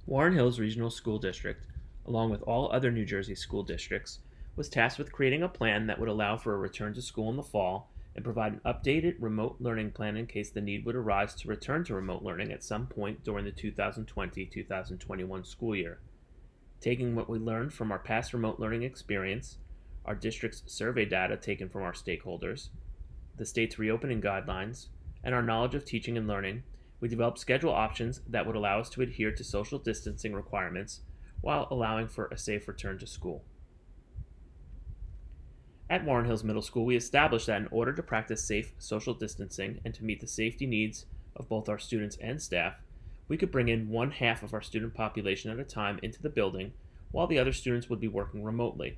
Warren Hills Regional School District, along with all other New Jersey school districts, was tasked with creating a plan that would allow for a return to school in the fall and provide an updated remote learning plan in case the need would arise to return to remote learning at some point during the 2020-2021 school year. Taking what we learned from our past remote learning experience, our district's survey data taken from our stakeholders, the state's reopening guidelines, and our knowledge of teaching and learning, we developed schedule options that would allow us to adhere to social distancing requirements while allowing for a safe return to school. At Warren Hills Middle School, we established that in order to practice safe social distancing and to meet the safety needs of both our students and staff, we could bring in one half of our student population at a time into the building while the other students would be working remotely.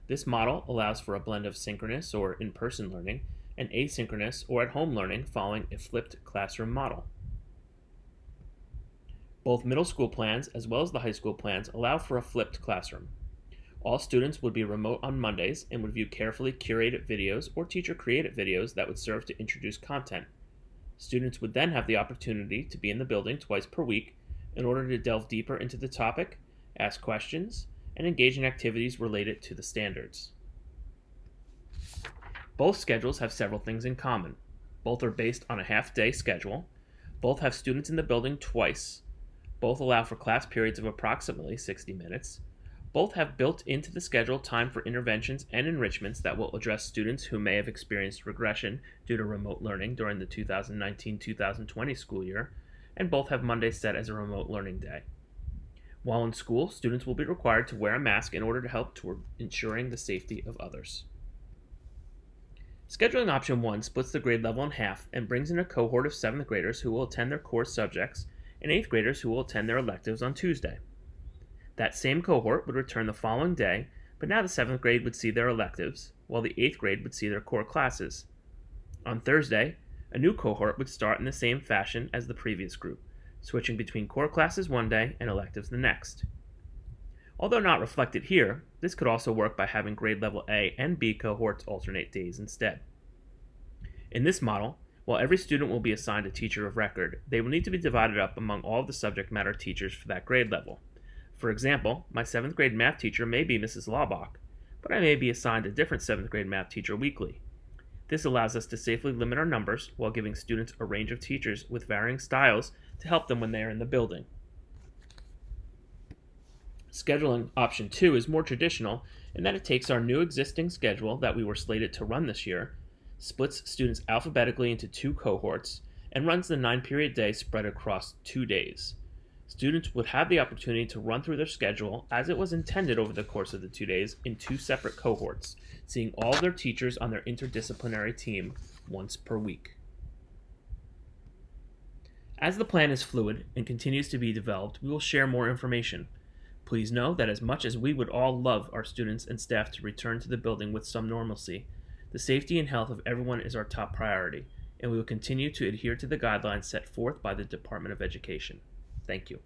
This model allows for a blend of synchronous or in-person learning and asynchronous or at-home learning following a flipped classroom model. Both middle school plans as well as the high school plans allow for a flipped classroom. All students would be remote on Mondays and would view carefully curated videos or teacher-created videos that would serve to introduce content. Students would then have the opportunity to be in the building twice per week in order to delve deeper into the topic, ask questions, and engage in activities related to the standards. Both schedules have several things in common. Both are based on a half-day schedule. Both have students in the building twice. Both allow for class periods of approximately 60 minutes. Both have built into the schedule time for interventions and enrichments that will address students who may have experienced regression due to remote learning during the 2019-2020 school year, and both have Monday set as a remote learning day. While in school, students will be required to wear a mask in order to help toward ensuring the safety of others. Scheduling option 1 splits the grade level in half and brings in a cohort of 7th graders who will attend their core subjects and 8th graders who will attend their electives on Tuesday. That same cohort would return the following day, but now the 7th grade would see their electives, while the 8th grade would see their core classes. On Thursday, a new cohort would start in the same fashion as the previous group, switching between core classes one day and electives the next. Although not reflected here, this could also work by having grade level A and B cohorts alternate days instead. In this model, while every student will be assigned a teacher of record, they will need to be divided up among all of the subject matter teachers for that grade level. For example, my 7th grade math teacher may be Mrs. Laubach, but I may be assigned a different 7th grade math teacher weekly. This allows us to safely limit our numbers while giving students a range of teachers with varying styles to help them when they are in the building. Scheduling option 2 is more traditional in that it takes our new existing schedule that we were slated to run this year, splits students alphabetically into 2 cohorts, and runs the 9-period day spread across 2 days. Students would have the opportunity to run through their schedule as it was intended over the course of the 2 days in 2 separate cohorts, seeing all of their teachers on their interdisciplinary team once per week. As the plan is fluid and continues to be developed, we will share more information. Please know that as much as we would all love our students and staff to return to the building with some normalcy, the safety and health of everyone is our top priority, and we will continue to adhere to the guidelines set forth by the Department of Education. Thank you.